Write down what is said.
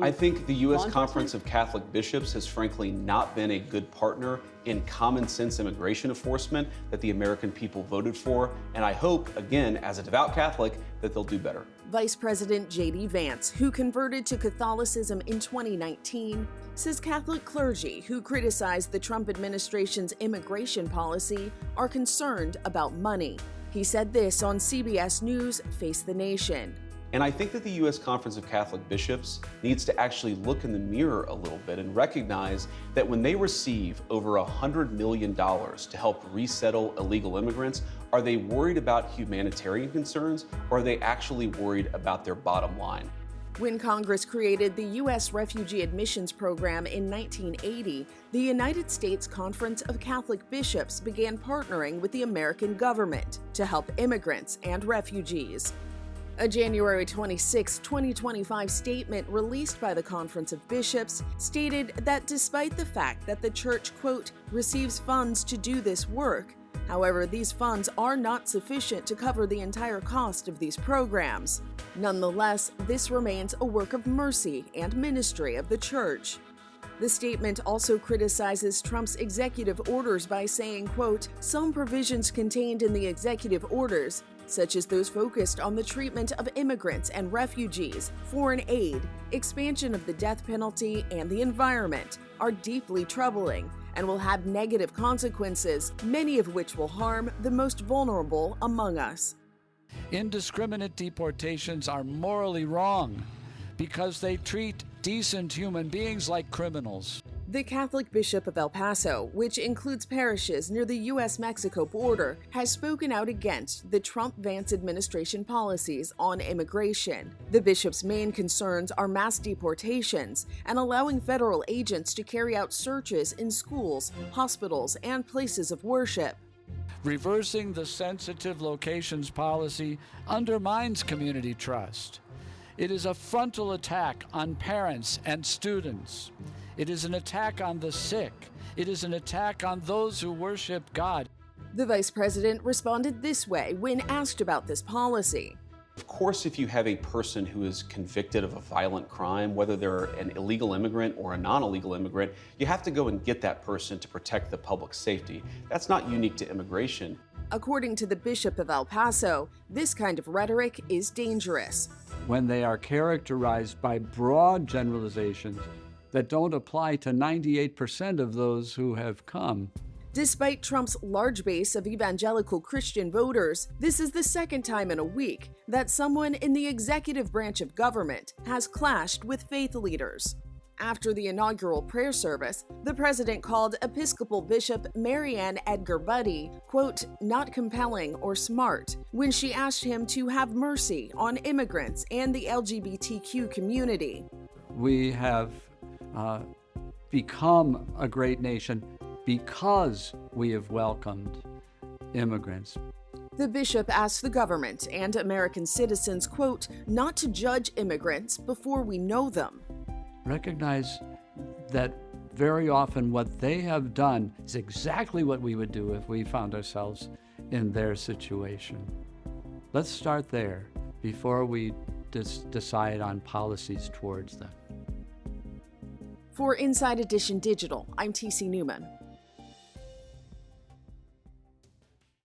I think the U.S. Conference of Catholic Bishops has frankly not been a good partner in common sense immigration enforcement that the American people voted for, and I hope, again, as a devout Catholic, that they'll do better. Vice President JD Vance, who converted to Catholicism in 2019, says Catholic clergy who criticized the Trump administration's immigration policy are concerned about money. He said this on CBS News' Face the Nation. And I think that the U.S. Conference of Catholic Bishops needs to actually look in the mirror a little bit and recognize that when they receive over $100 million to help resettle illegal immigrants, are they worried about humanitarian concerns, or are they actually worried about their bottom line? When Congress created the U.S. Refugee Admissions Program in 1980, the United States Conference of Catholic Bishops began partnering with the American government to help immigrants and refugees. A January 26, 2025 statement released by the Conference of Bishops stated that despite the fact that the church, quote, receives funds to do this work, however, these funds are not sufficient to cover the entire cost of these programs. Nonetheless, this remains a work of mercy and ministry of the church. The statement also criticizes Trump's executive orders by saying, quote, some provisions contained in the executive orders, such as those focused on the treatment of immigrants and refugees, foreign aid, expansion of the death penalty, and the environment, are deeply troubling and will have negative consequences, many of which will harm the most vulnerable among us. Indiscriminate deportations are morally wrong because they treat decent human beings like criminals. The Catholic Bishop of El Paso, which includes parishes near the U.S.-Mexico border, has spoken out against the Trump-Vance administration policies on immigration. The bishop's main concerns are mass deportations and allowing federal agents to carry out searches in schools, hospitals, and places of worship. Reversing the sensitive locations policy undermines community trust. It is a frontal attack on parents and students. It is an attack on the sick. It is an attack on those who worship God. The vice president responded this way when asked about this policy. Of course, if you have a person who is convicted of a violent crime, whether they're an illegal immigrant or a non-illegal immigrant, you have to go and get that person to protect the public safety. That's not unique to immigration. According to the Bishop of El Paso, this kind of rhetoric is dangerous. When they are characterized by broad generalizations that don't apply to 98% of those who have come. Despite Trump's large base of evangelical Christian voters, this is the second time in a week that someone in the executive branch of government has clashed with faith leaders. After the inaugural prayer service, the president called Episcopal Bishop Marianne Edgar Buddy, quote, not compelling or smart, when she asked him to have mercy on immigrants and the LGBTQ community. We have become a great nation because we have welcomed immigrants. The bishop asked the government and American citizens, quote, not to judge immigrants before we know them. Recognize that very often what they have done is exactly what we would do if we found ourselves in their situation. Let's start there before we decide on policies towards them. For Inside Edition Digital, I'm TC Newman.